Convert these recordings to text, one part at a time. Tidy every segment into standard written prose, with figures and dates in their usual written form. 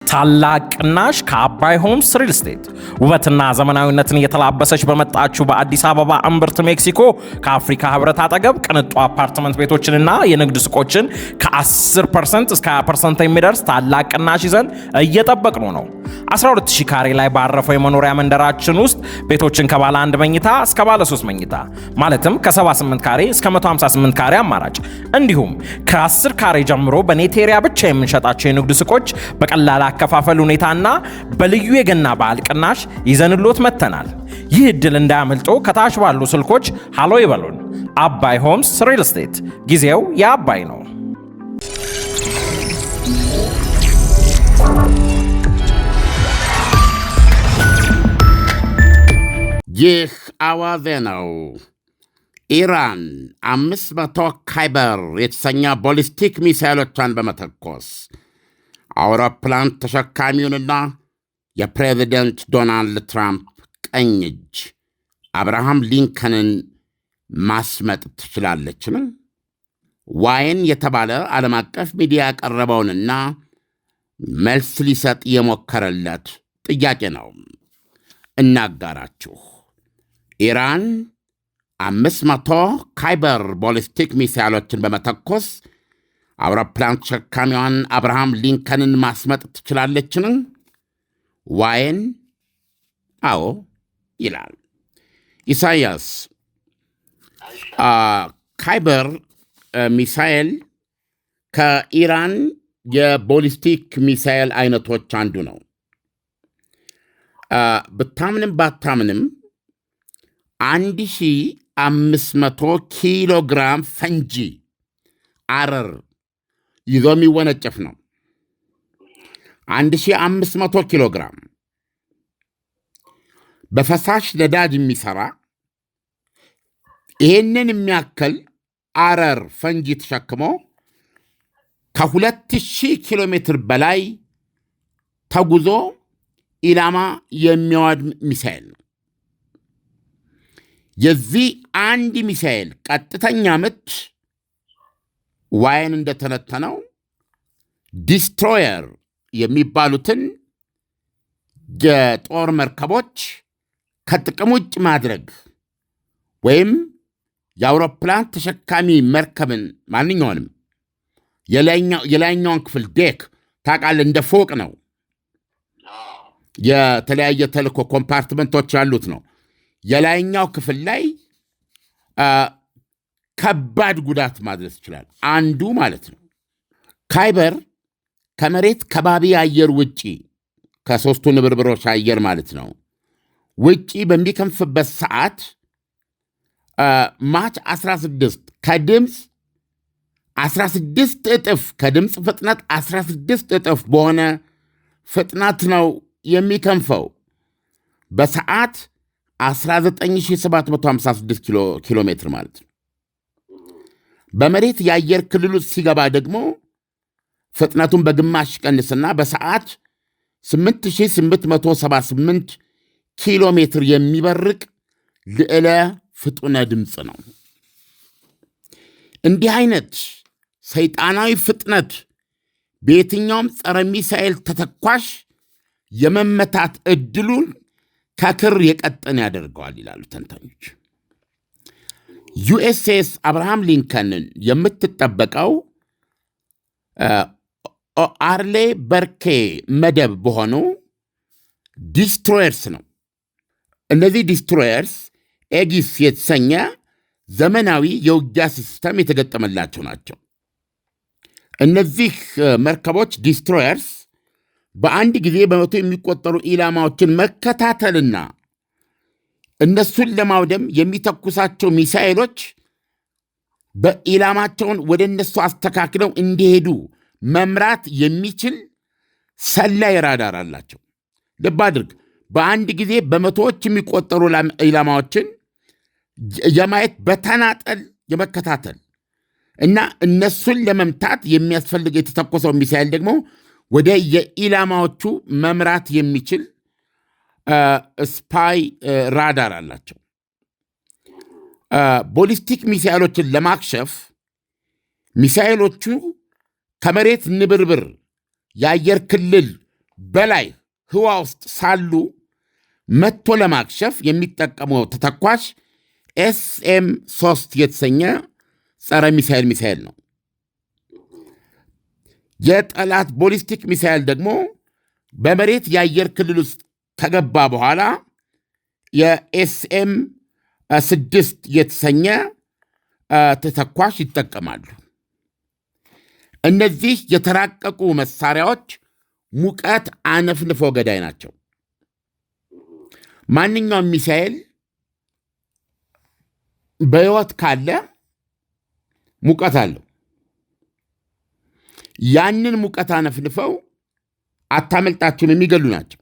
ታላቅ ቅናሽ ከአባይ ሆምስ ሪል ስቴት ውበትና ዘመናዊነትን እየተላበሰች በመጣችው በአዲስ አበባ እምብርት ሜክሲኮ ከአፍሪካ ህብረት አጠገብ ቅንጡ አፓርትመንት ቤቶችንና የንግድ ሱቆችን ከ10% እስከ 20% የሚደርስ ታላቅ ቅናሽ ይዘን እየጠበቅኑ ነው። 12000 ካሬ ላይ ባረፈው የመኖሪያ መንደራችን ውስጥ ቤቶችን ከባለ 1 መኝታ እስከ ባለ 3 መኝታ ማለትም ከ78 ካሬ እስከ 158 ካሬ አማራጭ እንዲሁም ከ10 ካሬ ጀምሮ በኔቴሪያ ብቻ የምንሸጣቸው የንግድ ሱቆች በቀላል አከፋፈል ሁኔታና በልዩ የገና በዓል ቅናሽ ይዘንሎት መጥተናል። ይህ እድል እንዳያመልጦ ከታች ባሉ ስልኮች ሃሎ ይበሉን። አባይ ሆምስ ሪል ስቴት፣ ጊዜው የአባይ ነው። ይህ አዋዜ ነው። ኢራን 500 ካይበር የተሰኘ ቦሊስቲክ ሚሳይሎቿን በመተኮስ አውሮፕላን ተሸካሚውንና የፕሬዚደንት ዶናልድ ትራምፕ ቀኝ እጅ አብርሃም ሊንከንን ማስመጥ ትችላለችን? ዋይን የተባለ ዓለም አቀፍ ሚዲያ ያቀረበውንና መልስ ሊሰጥ የሞከረለት ጥያቄ ነው እናጋራችሁ። ኢራን 500 ካይበር ቦሊስቲክ ሚሳይሎችን በመተኮስ አውሮፕላን ተሸካሚዋን አብርሃም ሊንከንን ማስመጥ ትችላለችን? ዋይን አዎ ይላል። ኢሳያስ ካይበር ሚሳይል ከኢራን የቦሊስቲክ ሚሳይል አይነቶች አንዱ ነው። ብታምንም ባታምንም 1500 ኪሎ ግራም ፈንጂ አረር ይዞ የሚወነጨፍ ነው። 1500 ኪሎ ግራም በፈሳሽ ነዳጅ የሚሠራ ይህንን የሚያክል አረር ፈንጂ ተሸክሞ ከ2000 ኪሎ ሜትር በላይ ተጉዞ ኢላማ የሚያወድም ሚሳኤል ነው። የዚህ አንድ ሚሳኤል ቀጥተኛ ምት ዋይን እንደተነተነው ዲስትሮየር የሚባሉትን የጦር መርከቦች ከጥቅም ውጭ ማድረግ ወይም የአውሮፕላን ተሸካሚ መርከብን ማንኛውንም የላይኛውን ክፍል ዴክ ታውቃለህ፣ እንደ ፎቅ ነው። የተለያየ ተልእኮ ኮምፓርትመንቶች ያሉት ነው። የላይኛው ክፍል ላይ ከባድ ጉዳት ማድረስ ይችላል። አንዱ ማለት ነው። ካይበር ከመሬት ከባቢ አየር ውጪ ከሦስቱ ንብርብሮች አየር ማለት ነው ውጪ በሚከንፍበት ሰዓት ማች 16 ከድምፅ 16 እጥፍ ከድምፅ ፍጥነት 16 እጥፍ በሆነ ፍጥነት ነው የሚከንፈው። በሰዓት 19756 ኪሎ ሜትር ማለት ነው። በመሬት የአየር ክልል ውስጥ ሲገባ ደግሞ ፍጥነቱን በግማሽ ቀንስና በሰዓት 8878 ኪሎ ሜትር የሚበርቅ ልዕለ ፍጡነ ድምፅ ነው። እንዲህ አይነት ሰይጣናዊ ፍጥነት በየትኛውም ጸረ ሚሳኤል ተተኳሽ የመመታት ዕድሉን ከክር የቀጠነ ያደርገዋል ይላሉ ተንታኞች። ዩኤስኤስ አብርሃም ሊንከንን የምትጠበቀው አርሌ በርኬ መደብ በሆኑ ዲስትሮየርስ ነው። እነዚህ ዲስትሮየርስ ኤጊስ የተሰኘ ዘመናዊ የውጊያ ሲስተም የተገጠመላቸው ናቸው። እነዚህ መርከቦች ዲስትሮየርስ በአንድ ጊዜ በመቶ የሚቆጠሩ ኢላማዎችን መከታተልና እነሱን ለማውደም የሚተኩሳቸው ሚሳኤሎች በኢላማቸውን ወደ እነሱ አስተካክለው እንዲሄዱ መምራት የሚችል ሰላይ ራዳር አላቸው። ልብ አድርግ፣ በአንድ ጊዜ በመቶዎች የሚቆጠሩ ኢላማዎችን የማየት በተናጠል የመከታተል እና እነሱን ለመምታት የሚያስፈልግ የተተኮሰው ሚሳኤል ደግሞ ወደ የኢላማዎቹ መምራት የሚችል ስፓይ ራዳር አላቸው። ቦሊስቲክ ሚሳኤሎችን ለማክሸፍ ሚሳኤሎቹ ከመሬት ንብርብር የአየር ክልል በላይ ህዋ ውስጥ ሳሉ መጥቶ ለማክሸፍ የሚጠቀመው ተተኳሽ SM-3 የተሰኘ ጸረ ሚሳኤል ነው። የጠላት ቦሊስቲክ ሚሳኤል ደግሞ በመሬት የአየር ክልል ውስጥ ከገባ በኋላ የSM-6 የተሰኘ ተተኳሽ ይጠቀማሉ። እነዚህ የተራቀቁ መሳሪያዎች ሙቀት አነፍንፎ ገዳይ ናቸው። ማንኛውም ሚሳኤል በሕይወት ካለ ሙቀት አለው። ያንን ሙቀት አነፍንፈው አታመልጣቸውም፣ የሚገሉ ናቸው።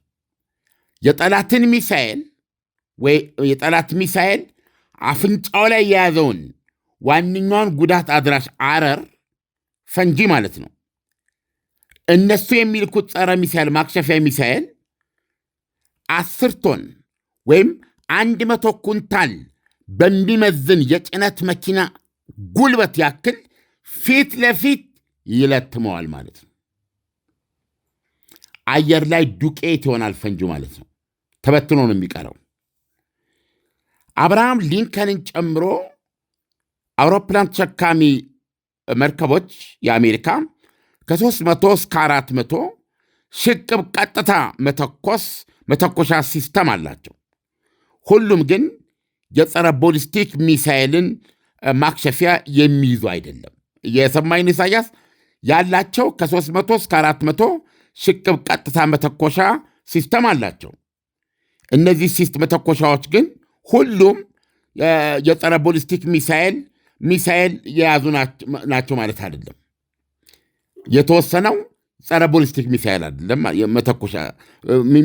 የጠላት ሚሳኤል አፍንጫው ላይ የያዘውን ዋነኛውን ጉዳት አድራሽ አረር ፈንጂ ማለት ነው። እነሱ የሚልኩት ጸረ ሚሳኤል ማክሸፊያ ሚሳኤል 10 ቶን ወይም 100 ኩንታል በሚመዝን የጭነት መኪና ጉልበት ያክል ፊት ለፊት ይለትመዋል ማለት ነው። አየር ላይ ዱቄት ይሆናል ፈንጂ ማለት ነው። ተበትኖ ነው የሚቀረው። አብርሃም ሊንከንን ጨምሮ አውሮፕላን ተሸካሚ መርከቦች የአሜሪካ ከ300 እስከ 400 ሽቅብ ቀጥታ መተኮሻ ሲስተም አላቸው። ሁሉም ግን የጸረ ቦሊስቲክ ሚሳኤልን ማክሸፊያ የሚይዙ አይደለም። የሰማይን ኢሳያስ ያላቸው ከ300 እስከ 400 ሽቅብ ቀጥታ መተኮሻ ሲስተም አላቸው። እነዚህ መተኮሻዎች ግን ሁሉም የጸረ ቦሊስቲክ ሚሳኤል የያዙ ናቸው ማለት አይደለም። የተወሰነው ጸረ ቦሊስቲክ ሚሳኤል አይደለም፣ መተኮሻ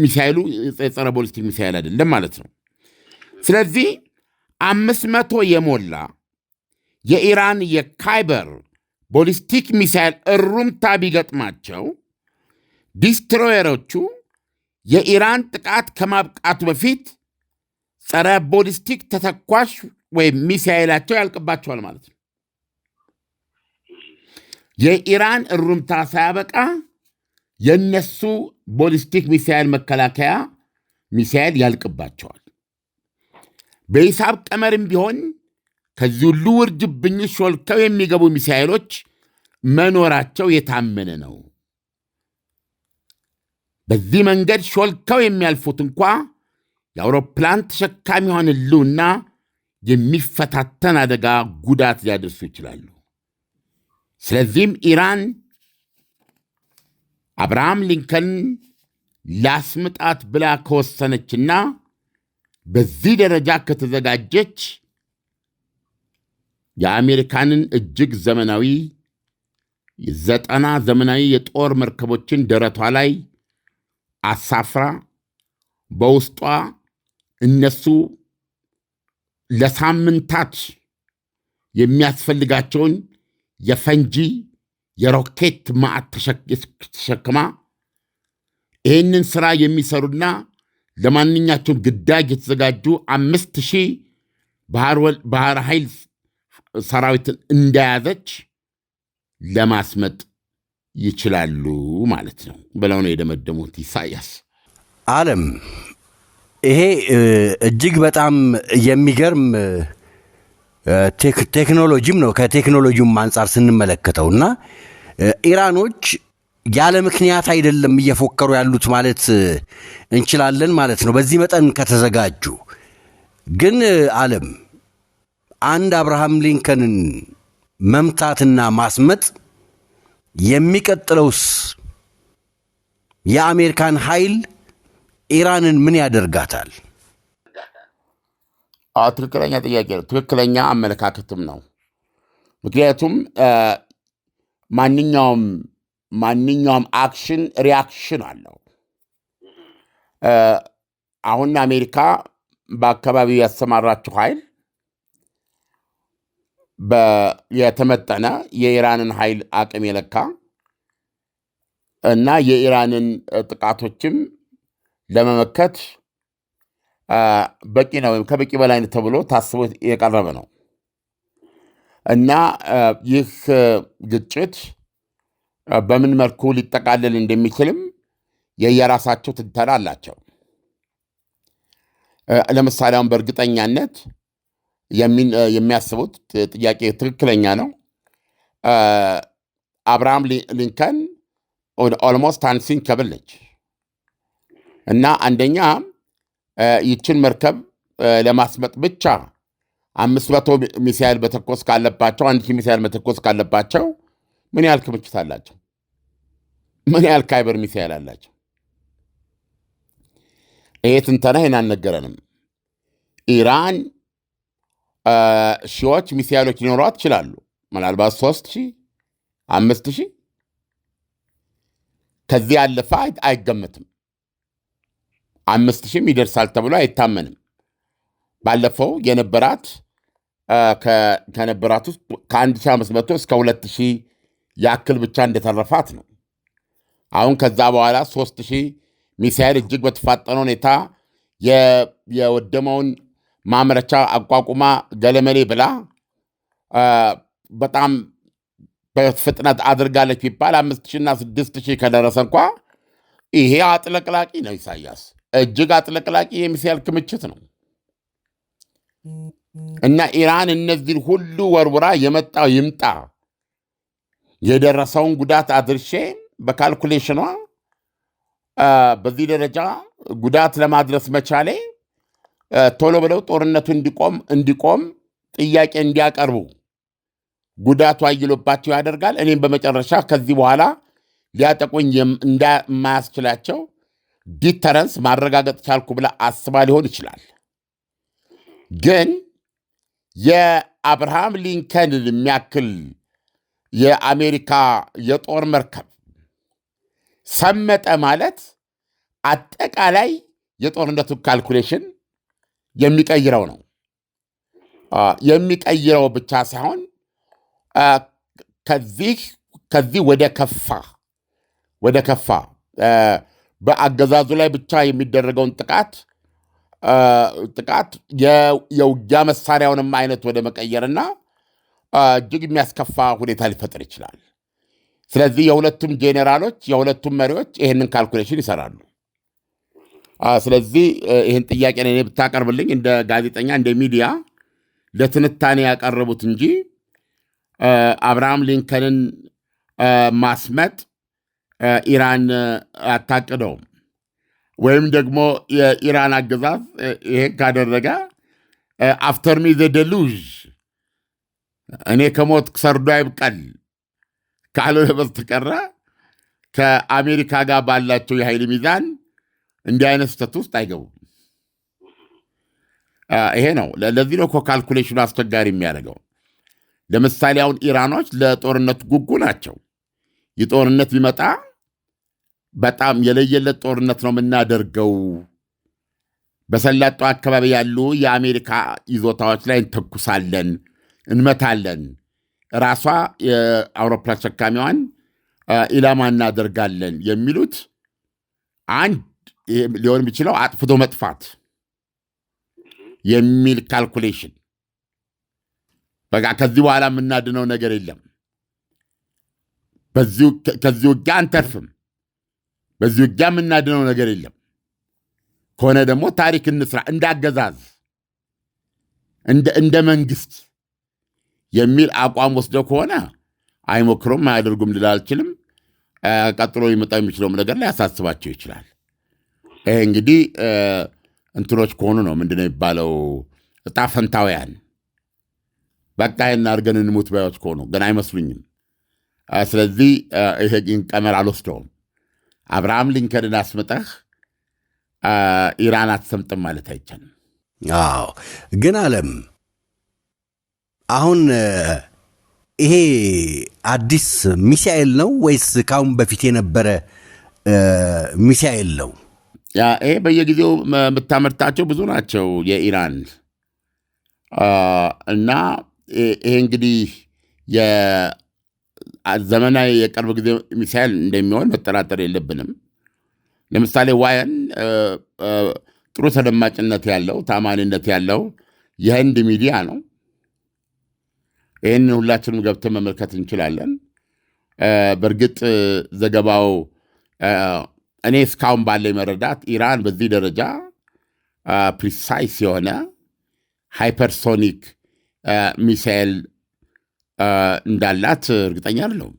ሚሳኤሉ የጸረ ቦሊስቲክ ሚሳኤል አይደለም ማለት ነው። ስለዚህ 500 የሞላ የኢራን የካይበር ቦሊስቲክ ሚሳኤል እሩምታ ቢገጥማቸው ዲስትሮየሮቹ የኢራን ጥቃት ከማብቃቱ በፊት ጸረ ቦሊስቲክ ተተኳሽ ወይም ሚሳኤላቸው ያልቅባቸዋል ማለት ነው። የኢራን እሩምታ ሳያበቃ የነሱ ቦሊስቲክ ሚሳኤል መከላከያ ሚሳኤል ያልቅባቸዋል። በሂሳብ ቀመርም ቢሆን ከዚህ ሁሉ ውርጅብኝ ሾልከው የሚገቡ ሚሳኤሎች መኖራቸው የታመነ ነው። በዚህ መንገድ ሾልከው የሚያልፉት እንኳ የአውሮፕላን ተሸካሚውን ሕልውና የሚፈታተን አደጋ ጉዳት ሊያደርሱ ይችላሉ። ስለዚህም ኢራን አብርሃም ሊንከን ላስምጣት ብላ ከወሰነችና በዚህ ደረጃ ከተዘጋጀች የአሜሪካንን እጅግ ዘመናዊ 90 ዘመናዊ የጦር መርከቦችን ደረቷ ላይ አሳፍራ በውስጧ እነሱ ለሳምንታት የሚያስፈልጋቸውን የፈንጂ የሮኬት ማዕት ተሸክማ ይህንን ሥራ የሚሰሩና ለማንኛቸውም ግዳጅ የተዘጋጁ 5000 ባህር ኃይል ሰራዊትን እንደያዘች ለማስመጥ ይችላሉ ማለት ነው ብለው ነው የደመደሙት ኢሳያስ። ዓለም ይሄ እጅግ በጣም የሚገርም ቴክኖሎጂም ነው። ከቴክኖሎጂውም አንጻር ስንመለከተውና ኢራኖች ያለ ምክንያት አይደለም እየፎከሩ ያሉት ማለት እንችላለን ማለት ነው። በዚህ መጠን ከተዘጋጁ ግን ዓለም አንድ አብርሃም ሊንከንን መምታትና ማስመጥ የሚቀጥለውስ የአሜሪካን ኃይል ኢራንን ምን ያደርጋታል? ትክክለኛ ጥያቄ ነው። ትክክለኛ አመለካከትም ነው። ምክንያቱም ማንኛውም አክሽን ሪያክሽን አለው። አሁን አሜሪካ በአካባቢው ያሰማራችው ኃይል የተመጠነ የኢራንን ኃይል አቅም የለካ እና የኢራንን ጥቃቶችም ለመመከት በቂ ነው ወይም ከበቂ በላይ ተብሎ ታስቦ የቀረበ ነው እና ይህ ግጭት በምን መልኩ ሊጠቃለል እንደሚችልም የየራሳቸው ትንተና አላቸው። ለምሳሌ አሁን በእርግጠኛነት የሚያስቡት ጥያቄ ትክክለኛ ነው። አብርሃም ሊንከን ኦልሞስት አንሲንከብል ነች እና አንደኛ ይችን መርከብ ለማስመጥ ብቻ 500 ሚሳይል መተኮስ ካለባቸው 1000 ሚሳይል መተኮስ ካለባቸው ምን ያህል ክምችት አላቸው? ምን ያህል ካይበር ሚሳይል አላቸው? ይሄ ትንተና ይህን አልነገረንም። ኢራን ሺዎች ሚሳይሎች ሊኖሯት ይችላሉ። ምናልባት 3000 5000 ከዚህ ያለፈ አይገመትም። 5000 ይደርሳል ተብሎ አይታመንም። ባለፈው የነበራት ከነበራት ውስጥ ከ1500 እስከ 2000 ያክል ብቻ እንደተረፋት ነው። አሁን ከዛ በኋላ 3000 ሚሳይል እጅግ በተፋጠነ ሁኔታ የወደመውን ማምረቻ አቋቁማ ገለመሌ ብላ በጣም በፍጥነት አድርጋለች ቢባል 5000 እና 6000 ከደረሰ እንኳ ይሄ አጥለቅላቂ ነው። ኢሳያስ እጅግ አጥለቅላቂ የሚሳይል ክምችት ነው እና ኢራን እነዚህን ሁሉ ወርውራ የመጣው ይምጣ የደረሰውን ጉዳት አድርሼ በካልኩሌሽኗ በዚህ ደረጃ ጉዳት ለማድረስ መቻሌ ቶሎ ብለው ጦርነቱ እንዲቆም ጥያቄ እንዲያቀርቡ ጉዳቱ አይሎባቸው ያደርጋል። እኔም በመጨረሻ ከዚህ በኋላ ሊያጠቁኝ የማያስችላቸው ዲተረንስ ማረጋገጥ ቻልኩ ብላ አስባ ሊሆን ይችላል። ግን የአብርሃም ሊንከንን የሚያክል የአሜሪካ የጦር መርከብ ሰመጠ ማለት አጠቃላይ የጦርነቱ ካልኩሌሽን የሚቀይረው ነው። የሚቀይረው ብቻ ሳይሆን ከዚህ ወደ ከፋ በአገዛዙ ላይ ብቻ የሚደረገውን ጥቃት የውጊያ መሳሪያውንም አይነት ወደ መቀየርና እጅግ የሚያስከፋ ሁኔታ ሊፈጥር ይችላል። ስለዚህ የሁለቱም ጄኔራሎች የሁለቱም መሪዎች ይህንን ካልኩሌሽን ይሰራሉ። ስለዚህ ይህን ጥያቄ እኔ ብታቀርብልኝ እንደ ጋዜጠኛ እንደ ሚዲያ ለትንታኔ ያቀረቡት እንጂ አብርሃም ሊንከንን ማስመጥ ኢራን አታቅደውም ወይም ደግሞ የኢራን አገዛዝ ይሄን ካደረገ አፍተር ሚ ዘ ደሉዥ እኔ ከሞት ሰርዶ አይብቀል ካልሆነ በስተቀረ ከአሜሪካ ጋር ባላቸው የኃይል ሚዛን እንዲህ አይነት ስህተት ውስጥ አይገቡም። ይሄ ነው። ለዚህ ነው ካልኩሌሽኑ አስቸጋሪ የሚያደርገው። ለምሳሌ አሁን ኢራኖች ለጦርነት ጉጉ ናቸው። ይህ ጦርነት ቢመጣ በጣም የለየለት ጦርነት ነው የምናደርገው። በሰላጣው አካባቢ ያሉ የአሜሪካ ይዞታዎች ላይ እንተኩሳለን፣ እንመታለን፣ ራሷ የአውሮፕላን ተሸካሚዋን ኢላማ እናደርጋለን የሚሉት አንድ ሊሆን የሚችለው አጥፍቶ መጥፋት የሚል ካልኩሌሽን። በቃ ከዚህ በኋላ የምናድነው ነገር የለም፣ ከዚህ ውጊያ አንተርፍም፣ በዚህ ውጊያ የምናድነው ነገር የለም ከሆነ ደግሞ ታሪክ እንስራ እንዳገዛዝ እንደ መንግስት የሚል አቋም ወስደው ከሆነ አይሞክሩም፣ አያደርጉም ልል አልችልም። ቀጥሎ ሊመጣ የሚችለውም ነገር ላይ ያሳስባቸው ይችላል። ይሄ እንግዲህ እንትኖች ከሆኑ ነው ምንድነው የሚባለው እጣ ፈንታውያን በቃ ይህን አድርገን እንሙት ባዮች ከሆኑ ግን አይመስሉኝም። ስለዚህ ይሄ ቀመር አልወስደውም። አብርሃም ሊንከንን አስመጠህ ኢራን አትሰምጥም ማለት አይቻልም። አዎ፣ ግን ዓለም አሁን ይሄ አዲስ ሚሳኤል ነው ወይስ ካሁን በፊት የነበረ ሚሳኤል ነው? ይሄ በየጊዜው የምታመርታቸው ብዙ ናቸው የኢራን እና ይሄ እንግዲህ ዘመናዊ የቅርብ ጊዜ ሚሳኤል እንደሚሆን መጠራጠር የለብንም። ለምሳሌ ዋየን ጥሩ ተደማጭነት ያለው ታማኒነት ያለው የህንድ ሚዲያ ነው። ይህን ሁላችንም ገብተን መመልከት እንችላለን። በእርግጥ ዘገባው እኔ እስካሁን ባለኝ መረዳት ኢራን በዚህ ደረጃ ፕሪሳይስ የሆነ ሃይፐርሶኒክ ሚሳኤል እንዳላት እርግጠኛ አይደለሁም።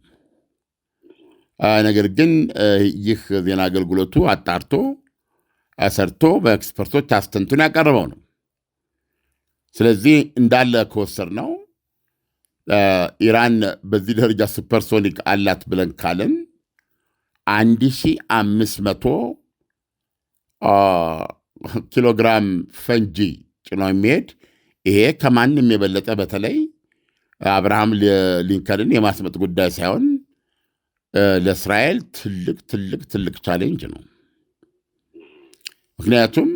ነገር ግን ይህ ዜና አገልግሎቱ አጣርቶ ሰርቶ በኤክስፐርቶች አስተንትኖ ያቀረበው ነው። ስለዚህ እንዳለ ከወሰድነው ኢራን በዚህ ደረጃ ሱፐርሶኒክ አላት ብለን ካልን 1500 ኪሎግራም ፈንጂ ጭኖ የሚሄድ ይሄ ከማንም የበለጠ በተለይ አብርሃም ሊንከንን የማስመጥ ጉዳይ ሳይሆን ለእስራኤል ትልቅ ቻሌንጅ ነው። ምክንያቱም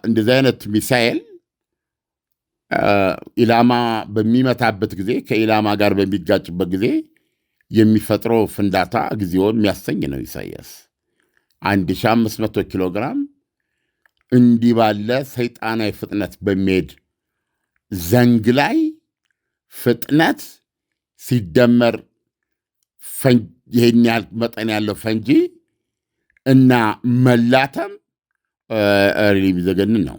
እንደዚህ አይነት ሚሳኤል ኢላማ በሚመታበት ጊዜ ከኢላማ ጋር በሚጋጭበት ጊዜ የሚፈጥረው ፍንዳታ ጊዜው የሚያሰኝ ነው። ኢሳያስ 1500 ኪሎ ግራም እንዲህ ባለ ሰይጣናዊ ፍጥነት በሚሄድ ዘንግ ላይ ፍጥነት ሲደመር ይህን ያህል መጠን ያለው ፈንጂ እና መላተም የሚዘገንን ነው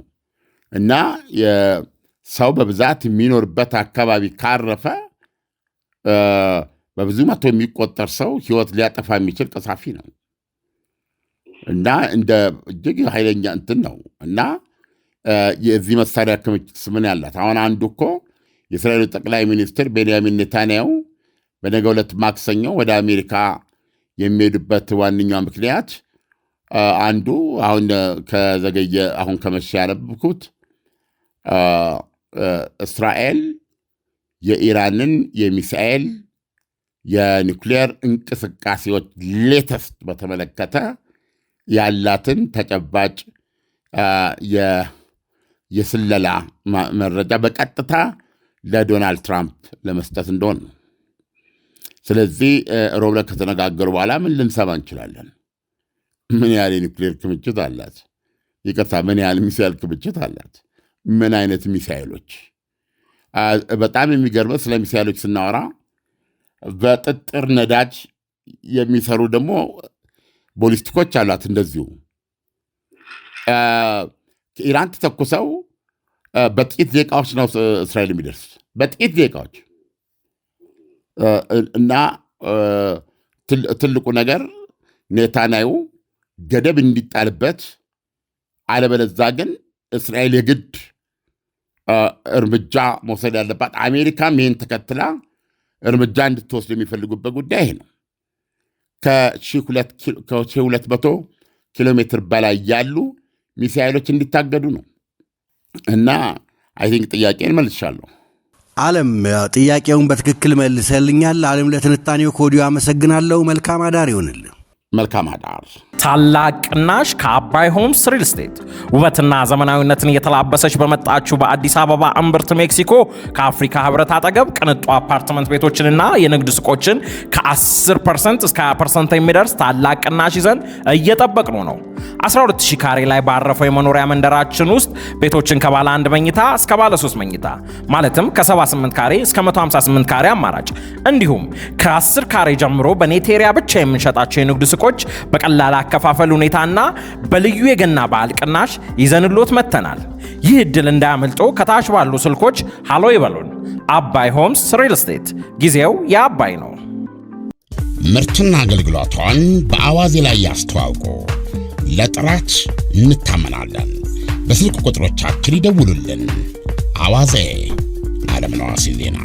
እና ሰው በብዛት የሚኖርበት አካባቢ ካረፈ በብዙ መቶ የሚቆጠር ሰው ሕይወት ሊያጠፋ የሚችል ቀሳፊ ነው እና እንደ እጅግ ኃይለኛ እንትን ነው እና የዚህ መሳሪያ ክምችት ምን ያላት አሁን አንዱ እኮ የእስራኤሉ ጠቅላይ ሚኒስትር ቤንያሚን ኔታንያሁ በነገው ዕለት ማክሰኞ ወደ አሜሪካ የሚሄዱበት ዋነኛው ምክንያት አንዱ አሁን ከዘገየ አሁን ከመሸ ያነበብኩት እስራኤል የኢራንን የሚሳኤል የኒውክሌር እንቅስቃሴዎች ሌተስት በተመለከተ ያላትን ተጨባጭ የስለላ መረጃ በቀጥታ ለዶናልድ ትራምፕ ለመስጠት እንደሆነ ነው። ስለዚህ ሮብ ዕለት ከተነጋገሩ በኋላ ምን ልንሰማ እንችላለን? ምን ያህል የኒውክሌር ክምችት አላት? ይቅርታ፣ ምን ያህል ሚሳኤል ክምችት አላት? ምን አይነት ሚሳኤሎች? በጣም የሚገርመው ስለ ሚሳኤሎች ስናወራ በጥጥር ነዳጅ የሚሰሩ ደግሞ ቦሊስቲኮች አሏት። እንደዚሁ ኢራን ተተኩሰው በጥቂት ደቂቃዎች ነው እስራኤል የሚደርስ፣ በጥቂት ደቂቃዎች እና ትልቁ ነገር ኔታንያሁ ገደብ እንዲጣልበት፣ አለበለዛ ግን እስራኤል የግድ እርምጃ መውሰድ ያለባት፣ አሜሪካም ይህን ተከትላ እርምጃ እንድትወስድ የሚፈልጉበት ጉዳይ ነው። ከ1200 ኪሎ ሜትር በላይ ያሉ ሚሳኤሎች እንዲታገዱ ነው እና አይ ቲንክ ጥያቄን መልሻለሁ። ዓለም ጥያቄውን በትክክል መልሰልኛል። ዓለም ለትንታኔው ከወዲሁ አመሰግናለሁ። መልካም አዳር ይሆንልህ። መልካም አዳር። ታላቅ ቅናሽ ከአባይ ሆምስ ሪል ስቴት ውበትና ዘመናዊነትን እየተላበሰች በመጣችው በአዲስ አበባ እምብርት ሜክሲኮ ከአፍሪካ ህብረት አጠገብ ቅንጡ አፓርትመንት ቤቶችንና የንግድ ሱቆችን ከ10% እስከ 20% የሚደርስ ታላቅ ቅናሽ ይዘን እየጠበቅኑ ነው። 12000 ካሬ ላይ ባረፈው የመኖሪያ መንደራችን ውስጥ ቤቶችን ከባለ 1 መኝታ እስከ ባለ 3 መኝታ ማለትም ከ78 ካሬ እስከ 158 ካሬ አማራጭ እንዲሁም ከ10 ካሬ ጀምሮ በኔቴሪያ ብቻ የምንሸጣቸው የንግድ ሱቆች በቀላል አከፋፈል ሁኔታና በልዩ የገና በዓል ቅናሽ ይዘንሎት መጥተናል። ይህ ዕድል እንዳያመልጦ ከታች ባሉ ስልኮች ሃሎ ይበሉን። አባይ ሆምስ ሪል ስቴት፣ ጊዜው የአባይ ነው። ምርትና አገልግሎቷን በአዋዜ ላይ ያስተዋውቁ። ለጥራች እንታመናለን። በስልክ ቁጥሮቻችን ይደውሉልን። አዋዜ ዓለምነህ ዋሴ ዜና